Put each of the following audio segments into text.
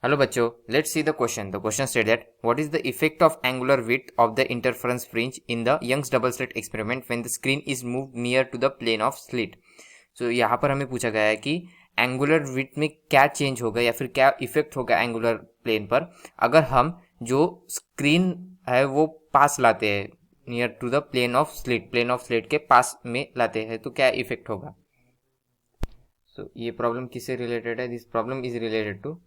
Hello बच्चों, let's see the question. The question said that what is the effect of angular width of the interference fringe in the Young's double slit experiment when the screen is moved near to the plane of slit? So यहाँ पर हमें पूछा गया है कि angular width में क्या change होगा या फिर क्या इफेक्ट होगा एंगुलर प्लेन पर अगर हम जो स्क्रीन है वो पास लाते हैं near to the plane of slit के पास में लाते हैं तो क्या इफेक्ट होगा. सो ये प्रॉब्लम किससे रिलेटेड है. This problem is related to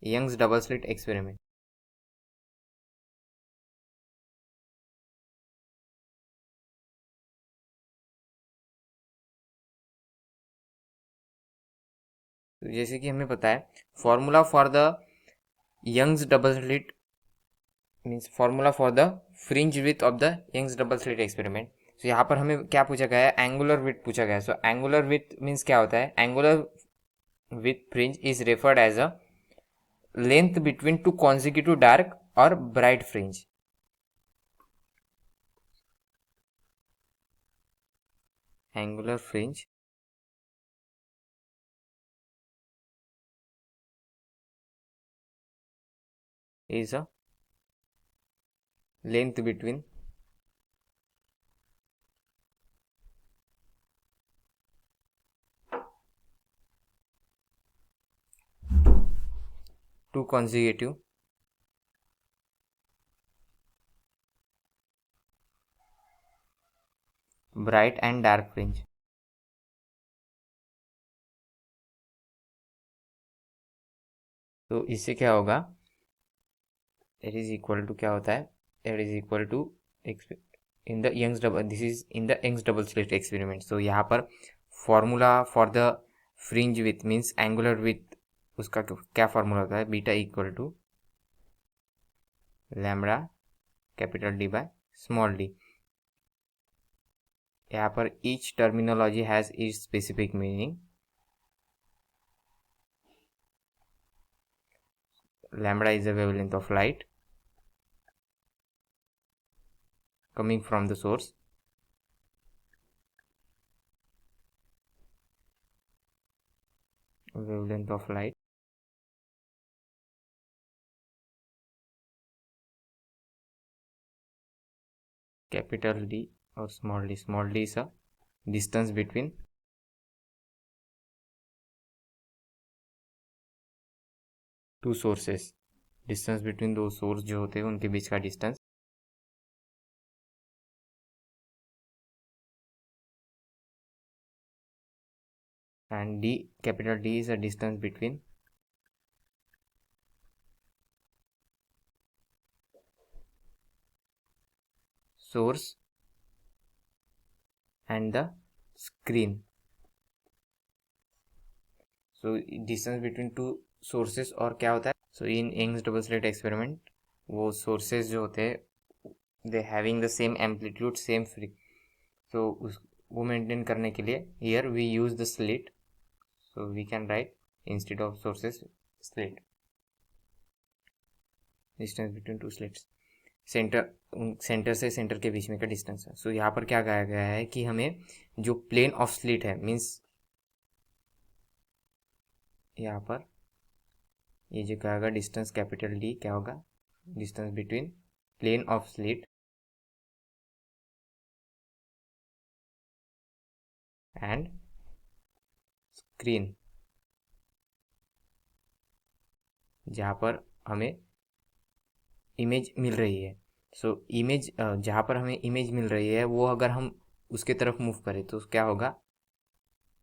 Young's double slit experiment. तो जैसे कि हमें पता है formula for the Young's double slit means formula for the fringe width of the Young's double slit experiment. So यहाँ पर हमें क्या पूछा गया है, एंगुलर विथ पूछा गया है. सो एंगुलर विथ मीन्स क्या होता है, angular width fringe is referred as a length between two consecutive dark और bright fringe. Angular fringe is a length between two consecutive bright and dark fringe. तो इससे क्या होगा, इट इज इक्वल टू क्या होता है, it is equal to in the Young's double, this is in the Young's double slit experiment. तो यहाँ पर formula for the fringe width means angular width, उसका क्या फॉर्मूला होता है, beta equal to lambda capital D by small d. यहाँ पर each terminology has its specific meaning. Lambda is the wavelength of light coming from the source. Wavelength of light. Capital D or small d. Small d is a distance between two sources. Distance between दो source जो होते हैं उनके बीच का distance. And D, capital D is a distance between source and the screen. So distance between two sources और क्या होता है. So in Young's double slit experiment वो sources जो होते हैं they having the same amplitude, same free. So वो maintain करने के लिए here we use the slit. So we can write instead of sources slit. Distance between two slits. Centre से centre के बीच में का डिस्टेंस है. सो यहाँ पर क्या कहा गया है कि हमें जो प्लेन ऑफ स्लिट है मीन्स यहाँ पर ये जो क्या होगा, डिस्टेंस कैपिटल डी क्या होगा, distance between plane of slit and screen, जहाँ पर हमें इमेज मिल रही है. सो इमेज जहाँ पर हमें इमेज मिल रही है वो अगर हम उसके तरफ मूव करें तो क्या होगा,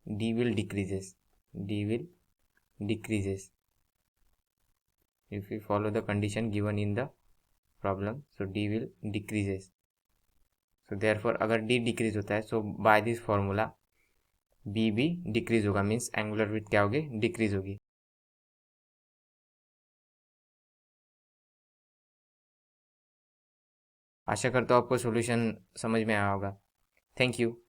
D will decreases, D will decreases if we follow the condition given in the problem. So d will decreases. So therefore अगर d डिक्रीज होता है so by this formula b भी डिक्रीज होगा, मीन्स एंगुलर विड्थ क्या होगी, decrease होगी. आशा करता हूँ आपको सॉल्यूशन समझ में आया होगा. Thank you.